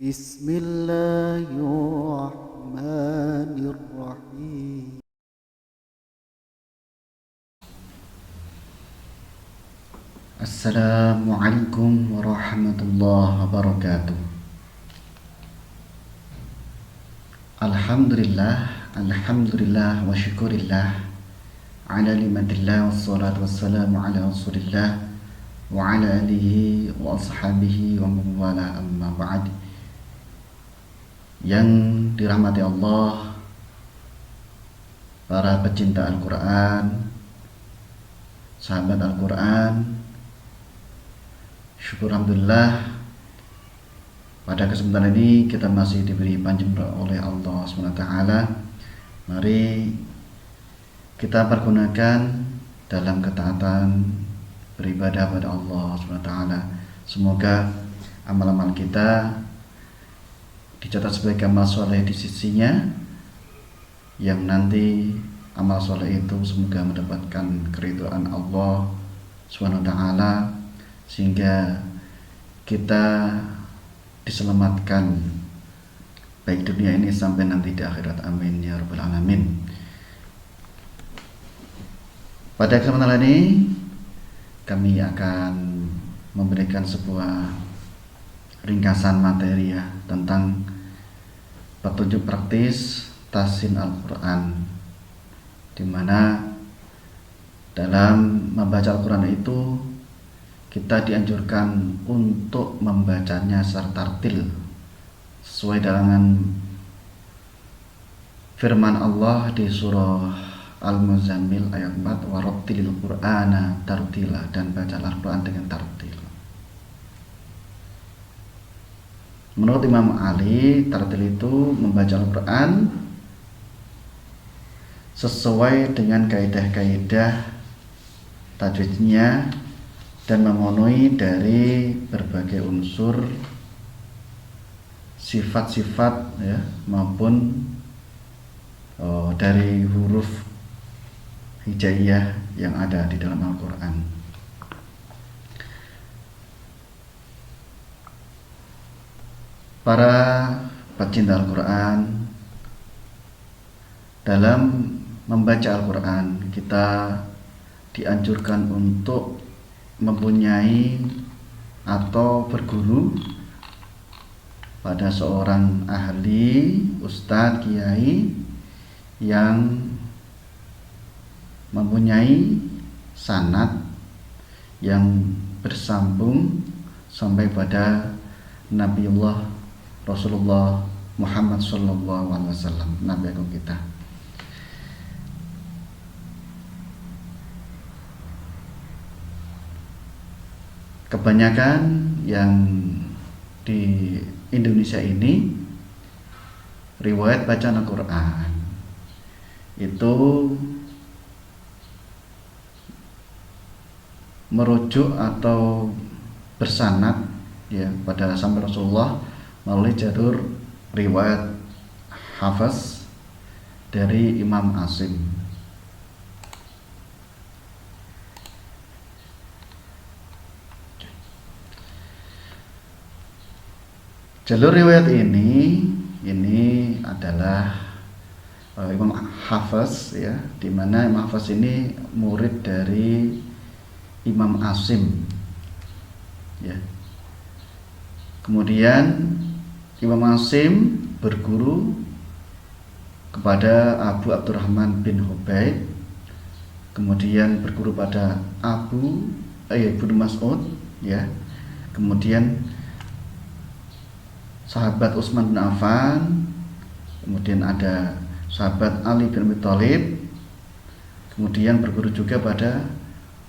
Bismillahirrahmanirrahim. Assalamualaikum warahmatullahi wabarakatuh. Alhamdulillah wa syukurillah ala ni'matillah wassalatu wassalamu ala rasulillah wa ala alihi wa ashabihi wa man wala, amma ba'd. Yang dirahmati Allah, para pecinta Al-Quran, sahabat Al-Quran, syukur alhamdulillah pada kesempatan ini kita masih diberi panjenengan oleh Allah SWT. Mari kita pergunakan dalam ketaatan beribadah pada Allah SWT. Semoga amal-amal kita dicatat sebagai amal soleh di sisinya, yang nanti amal soleh itu semoga mendapatkan keridhaan Allah SWT, sehingga kita diselamatkan baik dunia ini sampai nanti di akhirat. Amin ya rabbal alamin. Pada kesempatan ini kami akan memberikan sebuah ringkasan materi tentang petunjuk praktis tahsin Al-Quran, di mana dalam membaca Al-Quran itu kita dianjurkan untuk membacanya secara tartil sesuai dengan firman Allah di surah Al-Muzammil ayat 4, warattilil Qur'ana tartila, dan baca Al-Quran dengan tartil. Menurut Imam Ali, tartil itu membaca Al-Quran sesuai dengan kaidah-kaidah tajwidnya dan memenuhi dari berbagai unsur sifat-sifat maupun dari huruf hijaiyah yang ada di dalam Al-Quran. Para pecinta Al-Quran, dalam membaca Al-Quran kita dianjurkan untuk mempunyai atau berguru pada seorang ahli, ustadz, kiai yang mempunyai sanad yang bersambung sampai pada Nabiullah Rasulullah Muhammad SAW, Nabi agung kita. Kebanyakan yang di Indonesia ini riwayat bacaan Al-Quran itu merujuk atau bersanad pada sampai Rasulullah melalui jalur riwayat Hafaz dari Imam Asim. Jalur riwayat ini adalah Imam Hafaz, di mana Imam Hafaz ini murid dari Imam Asim. Kemudian Imam Asim berguru kepada Abu Abdurrahman bin Hubaid, kemudian berguru pada Ibnu Mas'ud, kemudian sahabat Utsman bin Affan, kemudian ada sahabat Ali bin Abi Thalib, kemudian berguru juga pada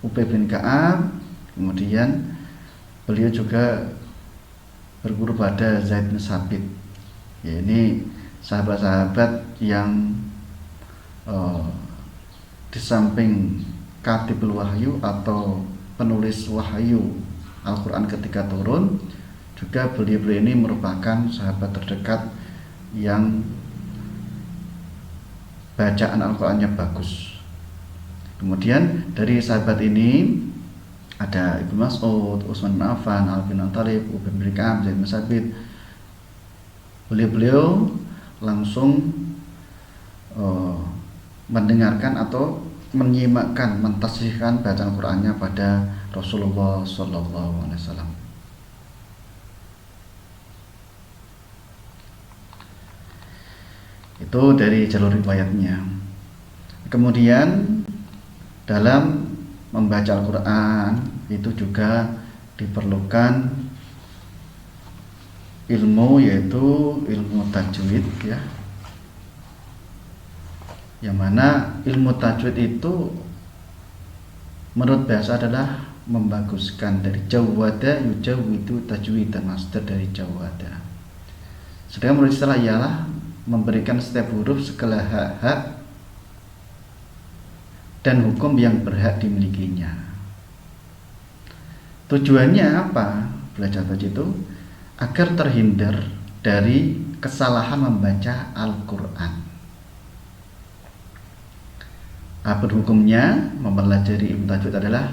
Ubay bin Ka'ab, kemudian beliau juga berguru pada Zaid bin Sabit. Ini sahabat-sahabat yang di samping katibul wahyu atau penulis wahyu Al-Quran ketika turun, juga beliau-beliau ini merupakan sahabat terdekat yang bacaan Al-Qurannya bagus. Kemudian dari sahabat ini ada Ibnu Mas'ud, Utsman bin Affan, Ali bin Abi Thalib, Ubay bin Ka'ab, Zaid bin Sabit, beliau langsung mendengarkan atau menyimakkan, mentasbihkan bacaan Qur'annya pada Rasulullah Sallallahu Alaihi Wasallam. Itu dari jalur riwayatnya. Kemudian dalam membaca Al-Quran itu juga diperlukan ilmu, yaitu ilmu tajwid ya. Yang mana ilmu tajwid itu menurut bahasa adalah membaguskan, dari jawwada yujawwidu tajwidan, masdar dari jawwada. Sedangkan menurut istilah ialah memberikan setiap huruf segala hak-hak dan hukum yang berhak dimilikinya. Tujuannya apa belajar tajwid itu? Agar terhindar dari kesalahan membaca Al-Quran. Apa hukumnya? Mempelajari ilmu tajwid adalah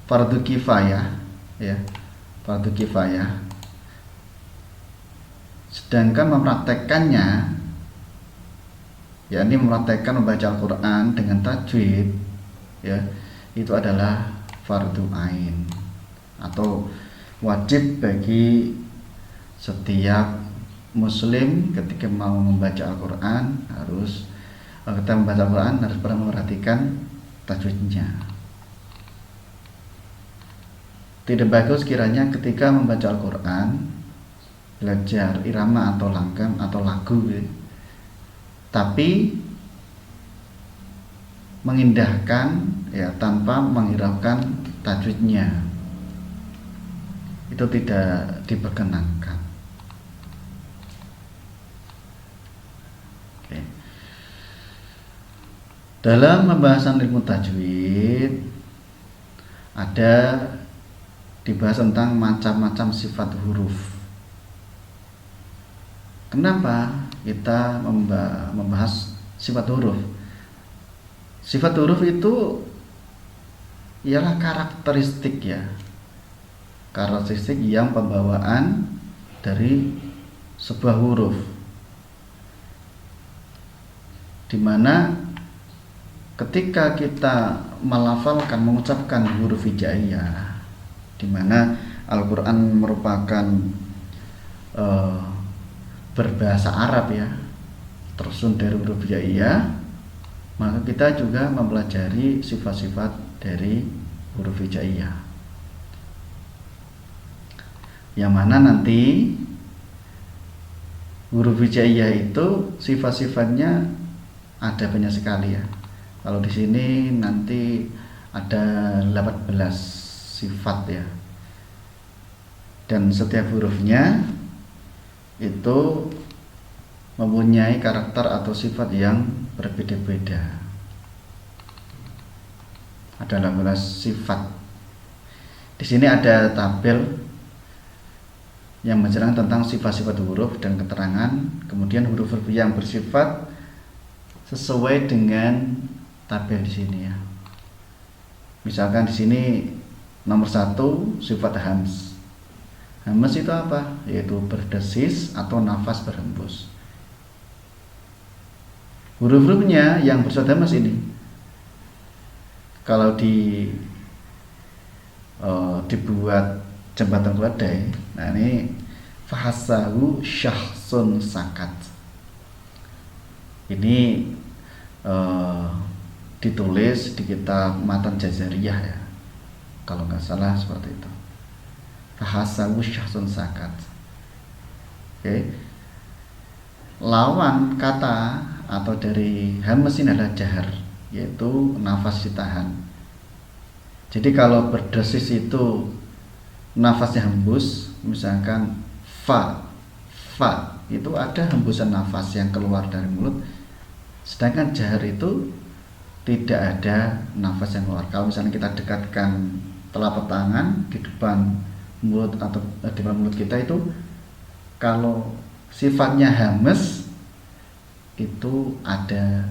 fardu kifayah ya, fardu kifayah. Sedangkan mempraktekkannya, yakni mempraktekkan membaca Al-Quran dengan tajwid ya, itu adalah fardu ain atau wajib bagi setiap muslim. Ketika mau membaca Al-Quran harus, ketika membaca Al-Quran harus pernah memperhatikan tajwidnya. Tidak bagus kiranya ketika membaca Al-Quran belajar irama atau langgam atau lagu ya, tapi mengindahkan ya tanpa menghiraukan tajwidnya, itu tidak diperkenankan. Oke. Dalam pembahasan ilmu tajwid ada dibahas tentang macam-macam sifat huruf. Kenapa kita membahas sifat huruf? Sifat huruf itu ialah karakteristik ya, karakteristik yang pembawaan dari sebuah huruf, dimana ketika kita melafalkan, mengucapkan huruf hijaiyah, dimana Al-Quran merupakan berbahasa Arab ya, tersusun dari huruf hijaiyah, maka kita juga mempelajari sifat-sifat dari huruf hijaiyah, yang mana nanti huruf hijaiyah itu sifat-sifatnya ada banyak sekali ya. Kalau di sini nanti ada 18 sifat ya, dan setiap hurufnya itu mempunyai karakter atau sifat yang berbeda-beda. Ada 18 sifat. Di sini ada tabel yang menjelaskan tentang sifat-sifat huruf dan keterangan, kemudian huruf-huruf yang bersifat sesuai dengan tabel di sini ya. Misalkan di sini nomor 1 sifat hams. Hams itu apa? Yaitu berdesis atau nafas berhembus. Huruf-hurufnya yang bersifat hams ini, kalau dibuat jembatan keledai, nah ini fahasahu syahsun sakat. Ini ditulis di kitab Matan Jazariyah ya, kalau nggak salah seperti itu. Fahasahu syahsun sakat. Oke. Lawan kata atau dari hams ini adalah jahar, yaitu nafas ditahan. Jadi kalau berdesis itu nafasnya hembus, misalkan fa itu ada hembusan nafas yang keluar dari mulut, sedangkan jahar itu tidak ada nafas yang keluar. Kalau misalnya kita dekatkan telapak tangan di depan mulut atau di depan mulut kita, itu kalau sifatnya hams itu ada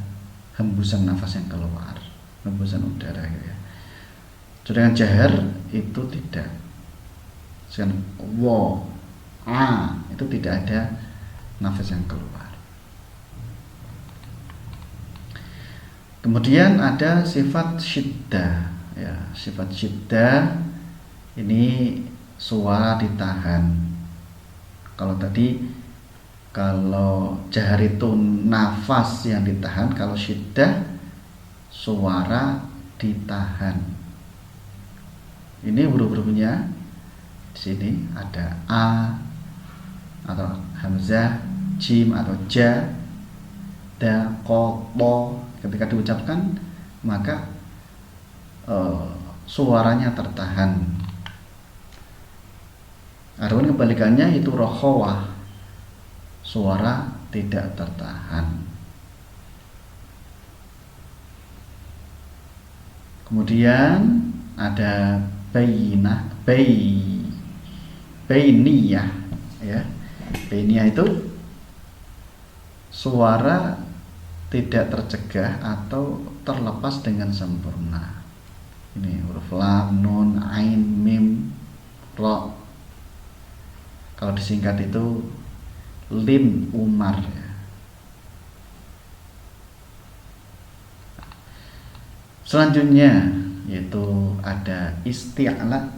hembusan nafas yang keluar, hembusan udara gitu ya. Sedangkan jahar itu tidak. Sedangkan wo, a itu tidak ada nafas yang keluar. Kemudian ada sifat syiddah, ya, sifat syiddah ini suara ditahan. Kalau jahar itu nafas yang ditahan, kalau syiddah suara ditahan. Ini huruf-hurufnya di sini ada a atau hamzah, jim atau ja, da, ko, po. Ketika diucapkan maka suaranya tertahan. Adapun kebalikannya itu rokhawah, suara tidak tertahan. Kemudian ada bainiyah, ya. Bainiyah itu suara tidak tercegah atau terlepas dengan sempurna. Ini huruf lam, nun, ain, mim, ro. Kalau disingkat itu lim umar, ya. Selanjutnya yaitu ada isti'la.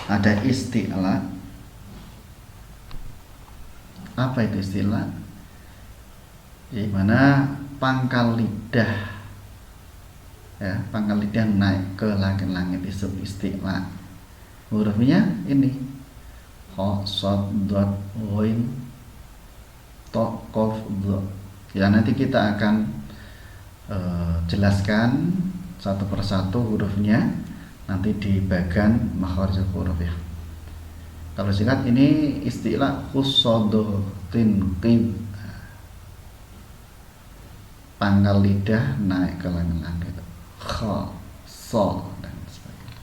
Ada isti'la. Apa itu isti'la? Di mana pangkal lidah, ya, pangkal lidah naik ke langit-langit itu isti'la. Hurufnya ini kha, shad, dad, ghain, ta, qaf, dha. Ya, nanti kita akan jelaskan satu persatu hurufnya nanti di bagian makharijul huruf, ya. Kalau singkat ini istilah khussodo tinqib, pangkal lidah naik ke langit-langit, kha, so, dan sebagainya.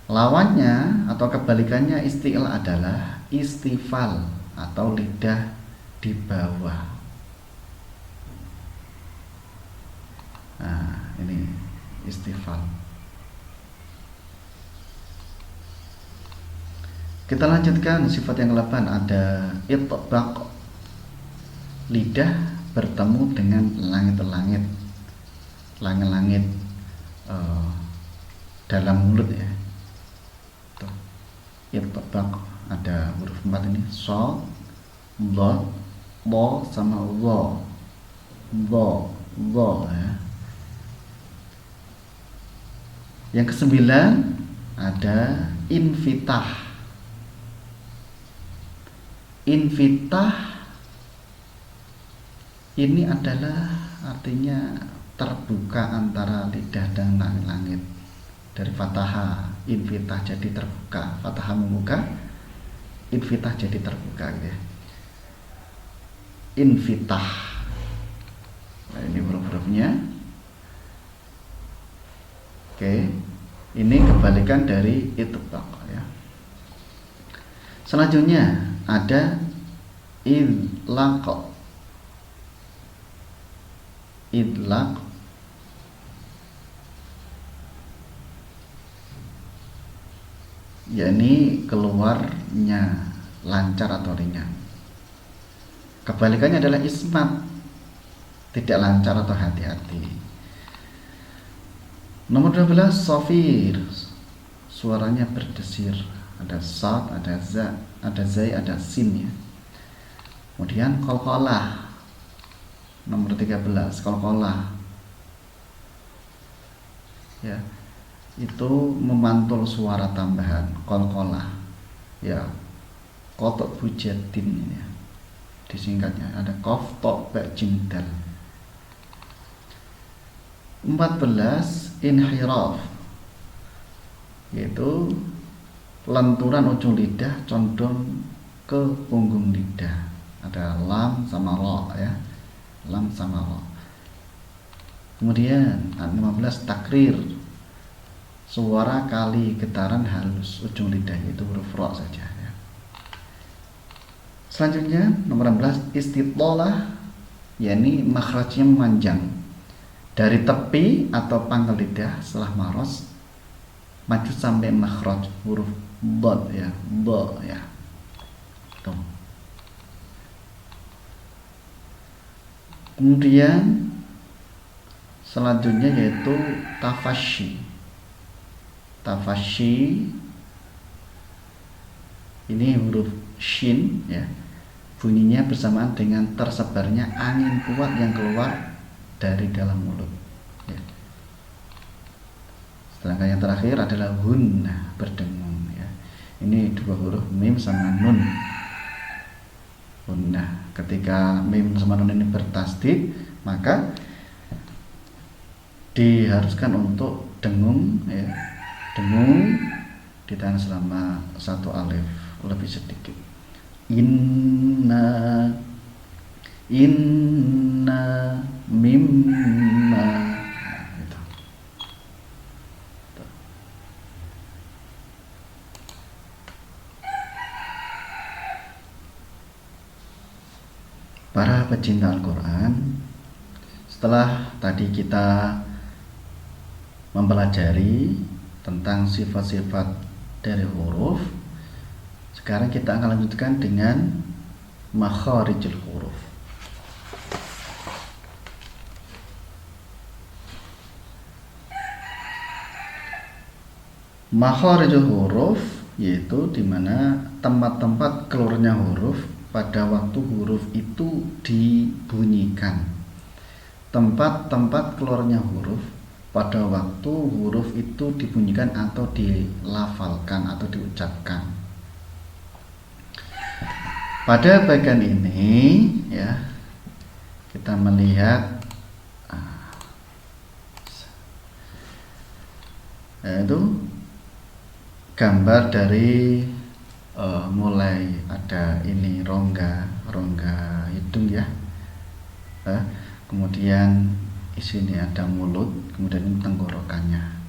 Lawannya atau kebalikannya istilah adalah istifal atau lidah di bawah. Nah, ini istifal. Kita lanjutkan sifat yang ke-8, ada itbaq. Lidah bertemu dengan langit-langit, langit-langit dalam mulut, ya. Tuh. Itbaq ada huruf 4 ini, so, dha, bo sama dha. Dha, ya. Yang ke-9 ada infitah. Infitah ini adalah artinya terbuka antara lidah dan langit-langit. Dari fataha, infitah jadi terbuka, fataha membuka, infitah jadi terbuka, gitu, ya. Infitah. Nah, ini huruf-hurufnya. Oke, ini kebalikan dari itbaq, ya. Selanjutnya ada idlaq. Idlaq yakni keluarnya lancar atau ringan. Kebalikannya adalah ismat, tidak lancar atau hati-hati. Nomor 12 sofir, suaranya berdesir. Ada sad, ada za, ada zai, ada sin, ya. Kemudian qalqalah. Nomor 13 qalqalah, ya, itu memantul suara tambahan, qalqalah, ya, kotok bujatin, ya, disingkatnya ada qaf, ta, ba, jim, dal. 14 inhiraf, yaitu lenturan ujung lidah condong ke punggung lidah. Ada lam sama ro, ya, lam sama ro. Kemudian 15 takrir, suara kali getaran halus ujung lidah, itu huruf ro saja, ya. Selanjutnya nomor 16 istitlalah, yakni makhrajnya memanjang dari tepi atau pangkal lidah setelah maros maju sampai makhraj huruf dot ya, do ya. Tuh. Kemudian selanjutnya yaitu tafasyi. Tafasyi ini huruf shin ya. Bunyinya bersamaan dengan tersebarnya angin kuat yang keluar dari dalam mulut. Ya. Sedangkan yang terakhir adalah hunna, berdengung ya. Ini dua huruf mim sama nun. Hunna. Ketika mim sama nun ini bertasdid, maka diharuskan untuk dengung ya. Dengung ditahan selama 1 alif lebih sedikit. Inna mimma gitu. Para pecinta Al-Quran, setelah tadi kita mempelajari tentang sifat-sifat dari huruf, sekarang kita akan lanjutkan dengan makharijul huruf. Makharijul huruf yaitu dimana tempat-tempat keluarnya huruf pada waktu huruf itu dibunyikan. Tempat-tempat keluarnya huruf pada waktu huruf itu dibunyikan atau dilafalkan atau diucapkan. Pada bagian ini ya, kita melihat yaitu gambar dari mulai ada ini rongga hidung ya, kemudian di sini ada mulut, kemudian ini tenggorokannya.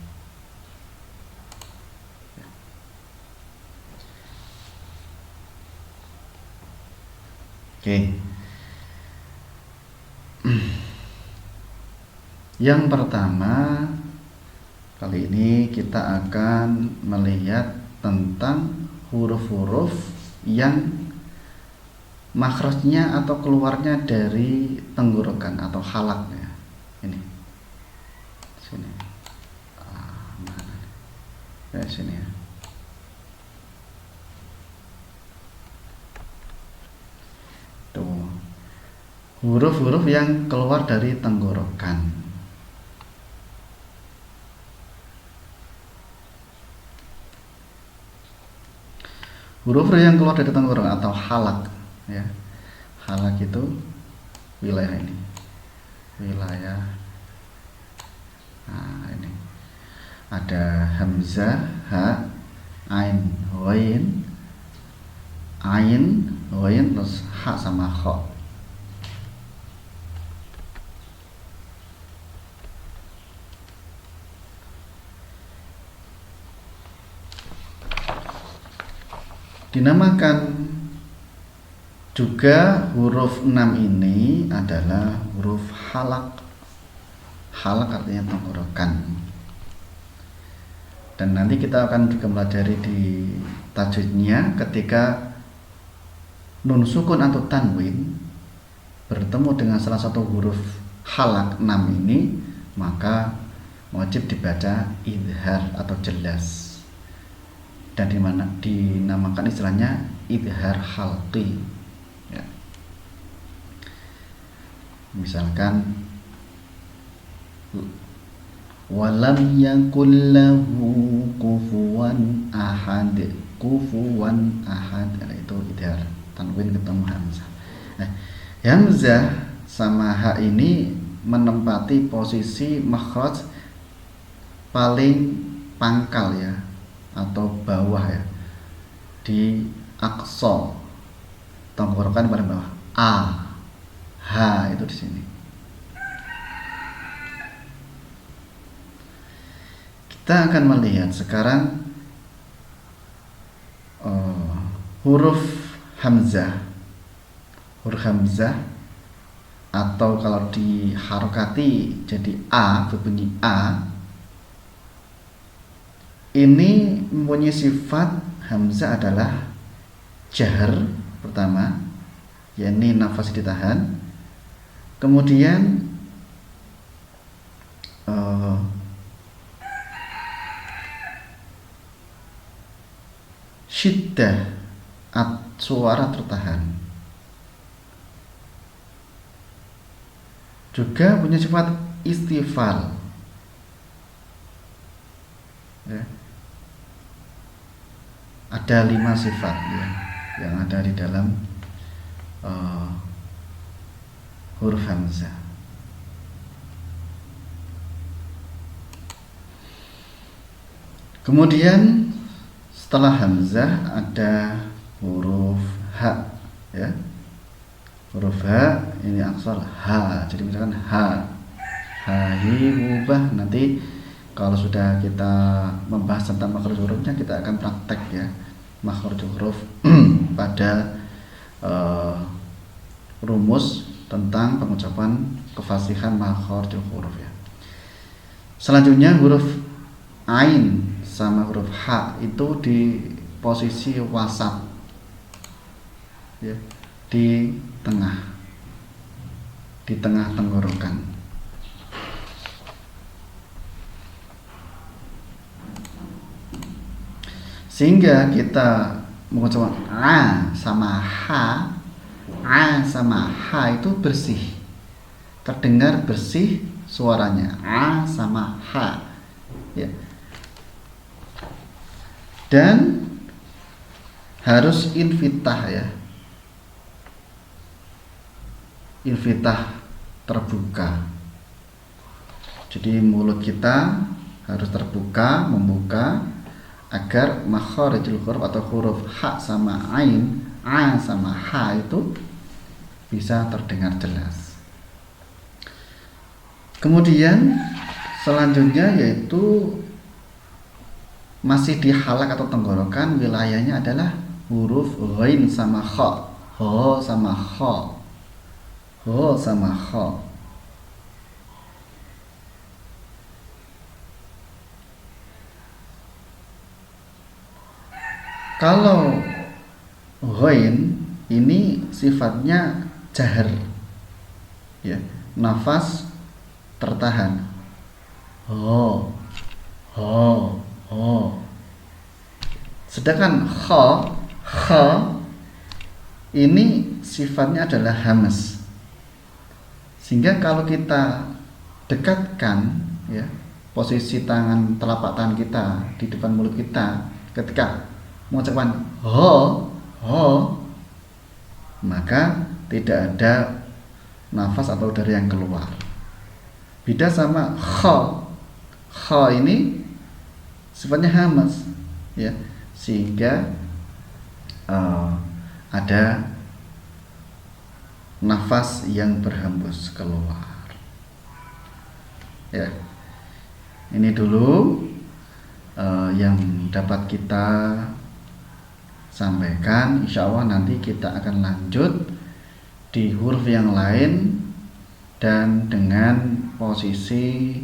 Oke. Yang pertama, kali ini kita akan melihat tentang huruf-huruf yang makhrajnya atau keluarnya dari tenggorokan atau halaknya. Ini. Sini. Mana? Sini ya. Huruf-huruf yang keluar dari tenggorokan. Huruf yang keluar dari tenggorokan atau halak ya. Halak itu wilayah ini. Wilayah. Nah, ini. Ada hamzah, ha, ain, ghain, terus ha sama kha. Dinamakan juga huruf 6 ini adalah huruf halak. Halak artinya tenggorokan. Dan nanti kita akan juga pelajari di tajwidnya ketika nun sukun atau tanwin bertemu dengan salah satu huruf halak 6 ini, maka wajib dibaca idhar atau jelas. Dan dinamakan istilahnya idhar halqi ya. Misalkan walam yakul lahu kufuwan ahad, itu idhar tanwin ketemu hamzah. Hamzah sama ha ini menempati posisi makhraj paling pangkal ya, atau bawah ya, di aqsa tenggorokan paling bawah. Itu di sini. Kita akan melihat sekarang huruf hamzah atau kalau diharokati jadi a, berbunyi a, ini mempunyai sifat hamzah adalah jahar pertama, yakni nafas ditahan. Kemudian syiddah, suara tertahan. Juga punya sifat istifal, ya. Ada 5 sifat ya, yang ada di dalam huruf hamzah. Kemudian setelah hamzah ada huruf ha, ya. Huruf ha ini aksar ha. Jadi misalkan ha, hi, hubah. Nanti kalau sudah kita membahas tentang makhraj hurufnya, kita akan praktek ya makhraj huruf pada rumus tentang pengucapan kefasihan makhraj huruf ya. Selanjutnya huruf ain sama huruf ha itu di posisi wasat, ya, di tengah tenggorokan. Sehingga kita mengucapkan a sama ha itu bersih, terdengar bersih suaranya, a sama ha, ya. Dan harus infitah ya, infitah terbuka. Jadi mulut kita harus terbuka, membuka, agar makharijul huruf atau huruf ha sama ain, a sama ha itu bisa terdengar jelas. Kemudian selanjutnya yaitu masih di halak atau tenggorokan, wilayahnya adalah huruf ghain sama kha, ho sama kha, ho sama kha. Kalau ghain ini sifatnya jahar, ya, nafas tertahan, ho, ho, ho. Sedangkan kha ini sifatnya adalah hamas. Sehingga kalau kita dekatkan ya posisi tangan, telapak tangan kita di depan mulut kita ketika mengucapkan ho, maka tidak ada nafas atau udara yang keluar. Beda sama kha ini sifatnya hamas, ya, sehingga ada nafas yang berhembus keluar. Ya, ini dulu yang dapat kita sampaikan. Insya Allah nanti kita akan lanjut di huruf yang lain dan dengan posisi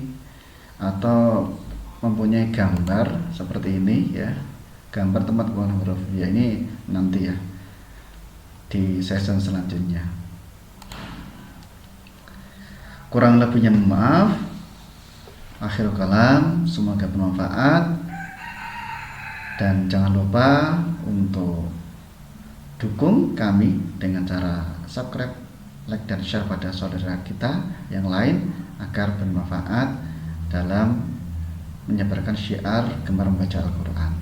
atau mempunyai gambar seperti ini ya, gambar tempat pembuangan huruf ya, ini nanti ya di session selanjutnya. Kurang lebihnya maaf. Akhirul kalam, semoga bermanfaat, dan jangan lupa untuk dukung kami dengan cara subscribe, like, dan share pada saudara kita yang lain agar bermanfaat dalam menyebarkan syiar gemar membaca Al-Quran.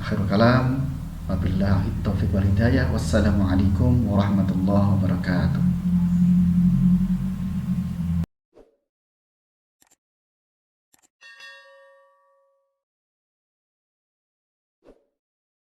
Akhirul kalam, wabillahi taufiq wal hidayah. Wassalamualaikum warahmatullahi wabarakatuh.